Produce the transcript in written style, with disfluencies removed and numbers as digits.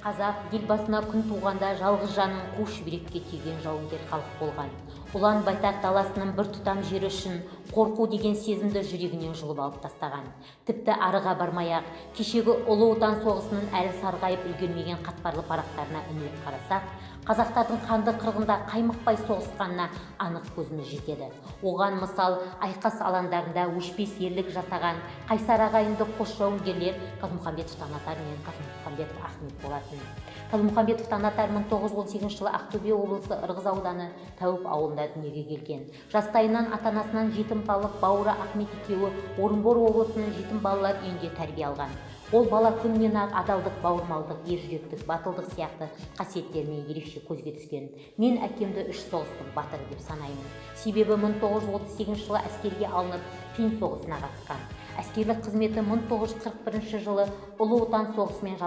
Қазақ ел басына күн туғанда жалғыз жанын қу шүберекке түйген жауынгер халық болған. Ұлан байтақ даласының бір тұтам жері үшін қорқу деген сезімді жүрегінен жұлып алып тастаған. Тіпті арыға бармай-ақ, кешегі ұлы отан соғысының әлі сарғайып үлгермеген қатпарлы парақтарына үңіліп қарасақ, қазақтардың қанды қырғында қаймықпай соғысқанына анық көзіміз жетеді. Оған мысал айқас алаңдарында өшпес ерлік жасаған қайсар ағайынды қос жауынгерлер Қазмұхамбетов Таңатар мен Қазмұхамбетов Ахмет болатын. Қазмұхамбетов Таңатар 1918 жылы Ақтөбе облысы Ырғыз ауданы Тәуіп ауылында дүниеге келген. Жастайынан ата-анасынан жетім қалып, бауыры Ахмет екеуі Орынбор облысының жетім балалар үйінде тәрбие алған. Ол бала күннен-ақ адалдық, бауырмалдық, ержүректік, батылдық сияқты қасиеттермен ерекше көзге түскен. Мен әкемді үш соғыстың батыры деп санаймын. Себебі 1938 жылы әскерге алынып, Фин соғысына қатысқан. Әскерлік қызметі 1941 жылы Ұлы Отан соғысымен